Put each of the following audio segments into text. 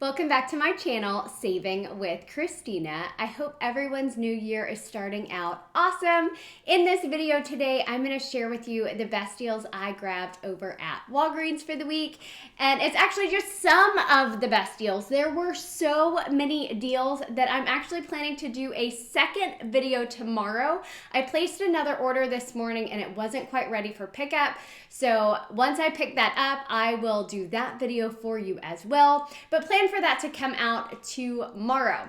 Welcome back to my channel, Saving with Christina. I hope everyone's new year is starting out awesome. In this video today, I'm going to share with you the best deals I grabbed over at Walgreens for the week. And it's actually just some of the best deals. There were so many deals that I'm actually planning to do a second video tomorrow. I placed another order this morning and it wasn't quite ready for pickup. So once I pick that up, I will do that video for you as well. But plan for that to come out tomorrow.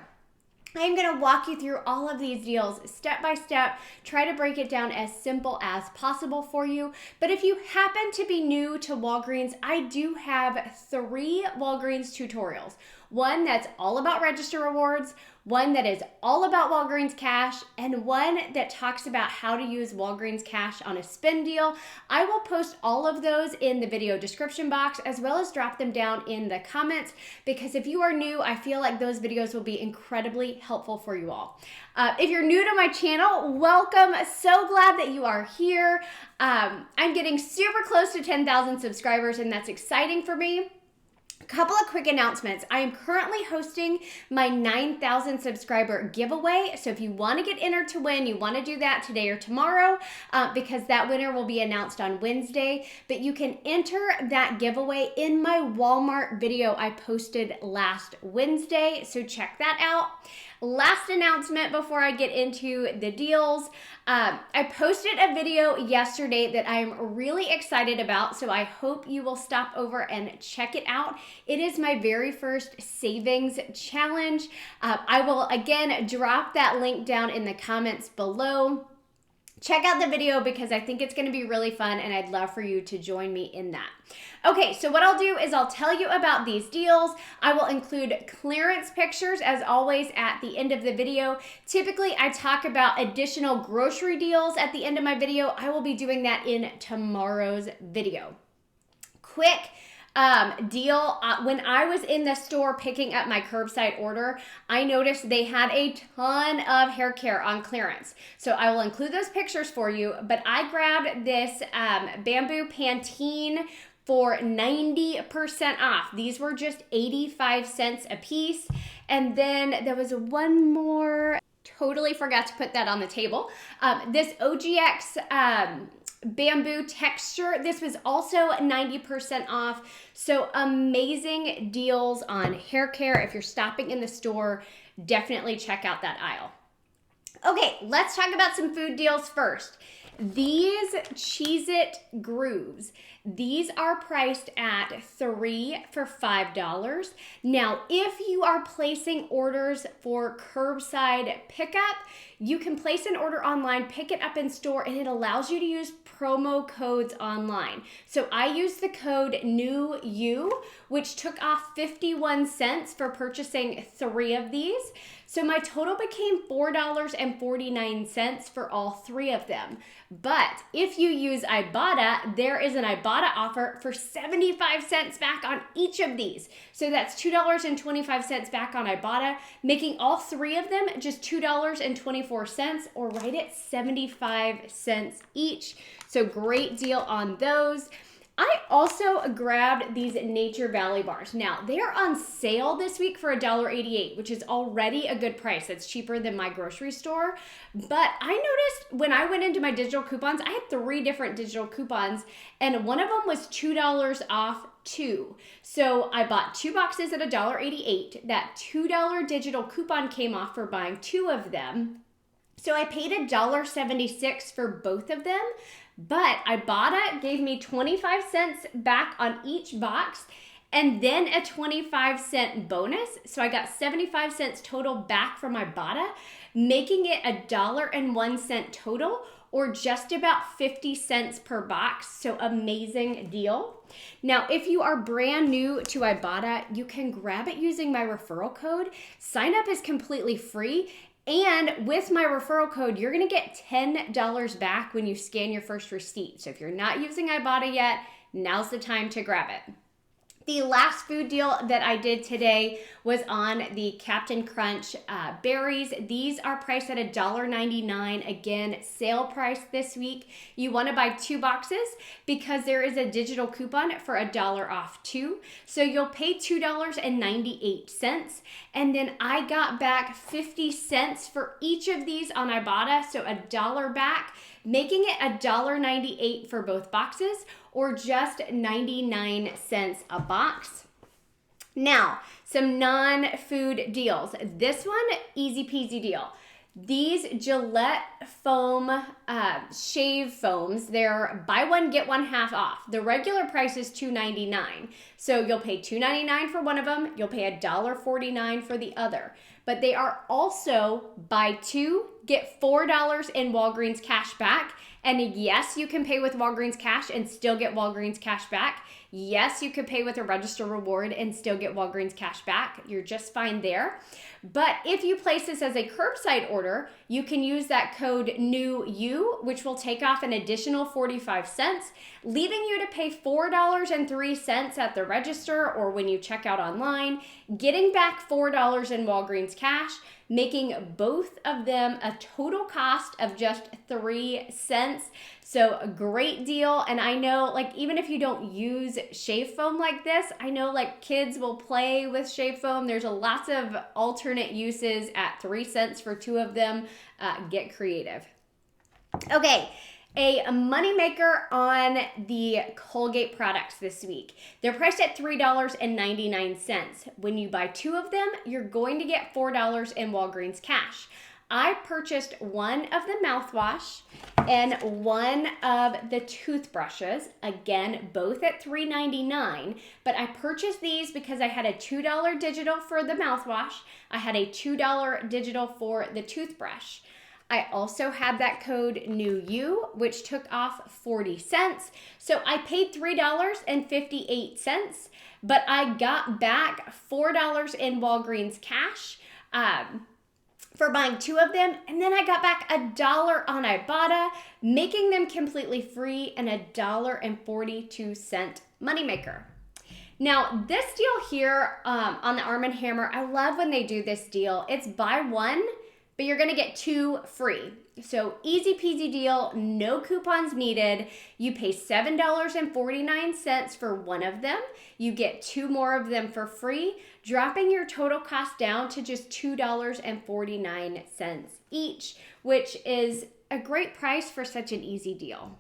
I'm going to walk you through all of these deals step by step, try to break it down as simple as possible for you. But if you happen to be new to Walgreens, I do have 3 Walgreens tutorials. One that's all about register rewards, one that is all about Walgreens Cash, and one that talks about how to use Walgreens Cash on a spend deal. I will post all of those in the video description box as well as drop them down in the comments, because if you are new, I feel like those videos will be incredibly helpful for you all. If you're new to my channel, welcome. So glad that you are here. I'm getting super close to 10,000 subscribers and that's exciting for me. Couple of quick announcements. I am currently hosting my 9,000 subscriber giveaway. So if you want to get entered to win, you want to do that today or tomorrow because that winner will be announced on Wednesday. But you can enter that giveaway in my Walmart video I posted last Wednesday. So check that out. Last announcement before I get into the deals. I posted a video yesterday that I'm really excited about, so I hope you will stop over and check it out. It is my very first savings challenge. I will again drop that link down in the comments below. Check out the video because I think it's going to be really fun and I'd love for you to join me in that. Okay, so what I'll do is I'll tell you about these deals. I will include clearance pictures as always at the end of the video. Typically, I talk about additional grocery deals at the end of my video. I will be doing that in tomorrow's video. Quick deal. When I was in the store picking up my curbside order, I noticed they had a ton of hair care on clearance. So I will include those pictures for you, but I grabbed this bamboo Pantene for 90% off. These were just 85 cents a piece. And then there was one more, totally forgot to put that on the table. This OGX bamboo texture. This was also 90% off. So amazing deals on hair care. If you're stopping in the store, definitely check out that aisle. Okay, let's talk about some food deals first. These Cheez-It Grooves, these are priced at 3 for $5. Now, if you are placing orders for curbside pickup, you can place an order online, pick it up in store, and it allows you to use promo codes online. So I used the code NEWYOU, which took off 51 cents for purchasing 3 of these. So my total became $4.49 for all 3 of them. But if you use Ibotta, there is an Ibotta offer for 75 cents back on each of these. So that's $2.25 back on Ibotta, making all 3 of them just $2.24 or right at 75 cents each. So great deal on those. I also grabbed these Nature Valley bars. Now, they're on sale this week for $1.88, which is already a good price. That's cheaper than my grocery store. But I noticed when I went into my digital coupons, I had 3 different digital coupons, and one of them was $2 off 2. So I bought 2 boxes at $1.88. That $2 digital coupon came off for buying 2 of them. So I paid $1.76 for both of them. But Ibotta gave me 25 cents back on each box and then a 25-cent bonus. So I got 75 cents total back from Ibotta, making it $1.01 total or just about 50 cents per box. So amazing deal. Now, if you are brand new to Ibotta, you can grab it using my referral code. Sign up is completely free. And with my referral code, you're going to get $10 back when you scan your first receipt. So if you're not using Ibotta yet, now's the time to grab it. The last food deal that I did today was on the Captain Crunch berries. These are priced at $1.99. Again, sale price this week. You want to buy 2 boxes because there is a digital coupon for $1 off too. So you'll pay $2.98. And then I got back 50 cents for each of these on Ibotta. So $1 back, making it $1.98 for both boxes, or just 99 cents a box. Now, some non-food deals. This one, easy peasy deal. These Gillette foam shave foams, they're buy one, get one half off. The regular price is $2.99. So you'll pay $2.99 for one of them, you'll pay $1.49 for the other. But they are also buy 2, get $4 in Walgreens cash back. And yes, you can pay with Walgreens cash and still get Walgreens cash back. Yes, you could pay with a register reward and still get Walgreens cash back. You're just fine there. But if you place this as a curbside order, you can use that code NEWU, which will take off an additional 45 cents, leaving you to pay $4.03 at the register or when you check out online, getting back $4 in Walgreens cash, making both of them a total cost of just 3 cents. So a great deal. And I know, like, even if you don't use shave foam like this, I know like kids will play with shave foam. There's lots of alternate uses at 3 cents for 2 of them. Get creative. Okay. A moneymaker on the Colgate products this week. They're priced at $3.99. When you buy 2 of them, you're going to get $4 in Walgreens cash. I purchased one of the mouthwash and one of the toothbrushes, again, both at $3.99, but I purchased these because I had a $2 digital for the mouthwash. I had a $2 digital for the toothbrush. I also had that code NEWU, which took off 40 cents. So I paid $3.58, but I got back $4 in Walgreens cash for buying 2 of them. And then I got back $1 on Ibotta, making them completely free, and $1.42 moneymaker. Now, this deal here on the Arm & Hammer, I love when they do this deal. It's buy 1, but you're gonna get 2 free. So easy peasy deal, no coupons needed. You pay $7.49 for one of them. You get 2 more of them for free, dropping your total cost down to just $2.49 each, which is a great price for such an easy deal.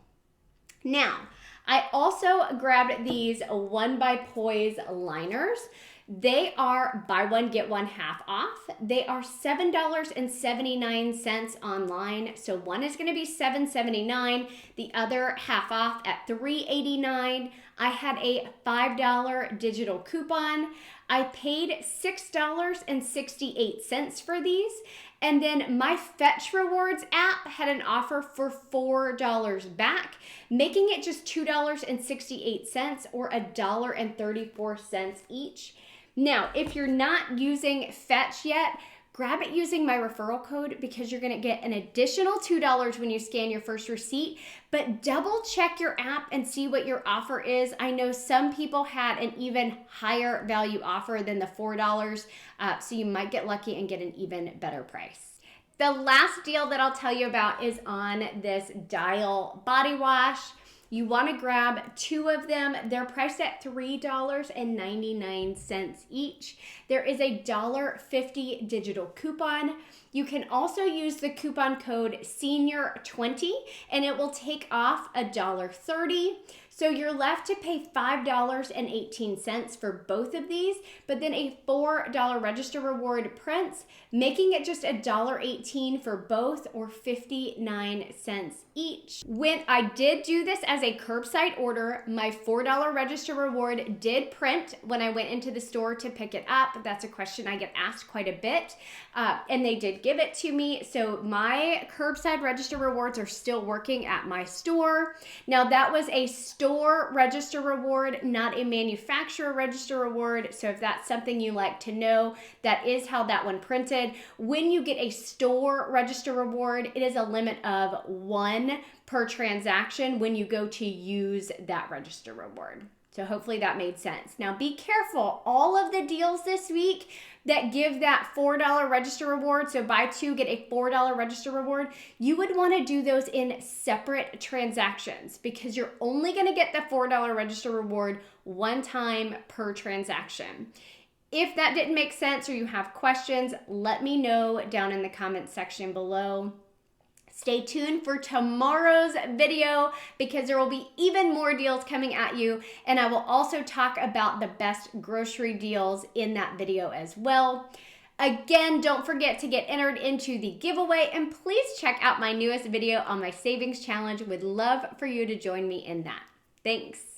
Now, I also grabbed these One by Poise liners. They are buy one, get one half off. They are $7.79 online. So one is gonna be $7.79, the other half off at $3.89. I had a $5 digital coupon. I paid $6.68 for these. And then my Fetch Rewards app had an offer for $4 back, making it just $2.68 or $1.34 each. Now, if you're not using Fetch yet, grab it using my referral code because you're going to get an additional $2 when you scan your first receipt, but double check your app and see what your offer is. I know some people had an even higher value offer than the $4, so you might get lucky and get an even better price. The last deal that I'll tell you about is on this Dial body wash. You want to grab 2 of them. They're priced at $3.99 each. There is a $1.50 digital coupon. You can also use the coupon code SENIOR20 and it will take off $1.30. So you're left to pay $5.18 for both of these, but then a $4 register reward prints, making it just $1.18 for both, or 59 cents each. When I did do this as a curbside order, my $4 register reward did print when I went into the store to pick it up. That's a question I get asked quite a bit, and they did give it to me. So my curbside register rewards are still working at my store. Now that was a store register reward, not a manufacturer register reward. So if that's something you like to know, that is how that one printed. When you get a store register reward, it is a limit of 1 per transaction when you go to use that register reward. So So hopefully that made sense. Now be careful. All of the deals this week that give that $4 register reward, so buy two, get a $4 register reward, you would want to do those in separate transactions because you're only going to get the $4 register reward one time per transaction. If that didn't make sense or you have questions, let me know down in the comments section below. Stay tuned for tomorrow's video because there will be even more deals coming at you, and I will also talk about the best grocery deals in that video as well. Again, don't forget to get entered into the giveaway, and please check out my newest video on my savings challenge. Would love for you to join me in that. Thanks.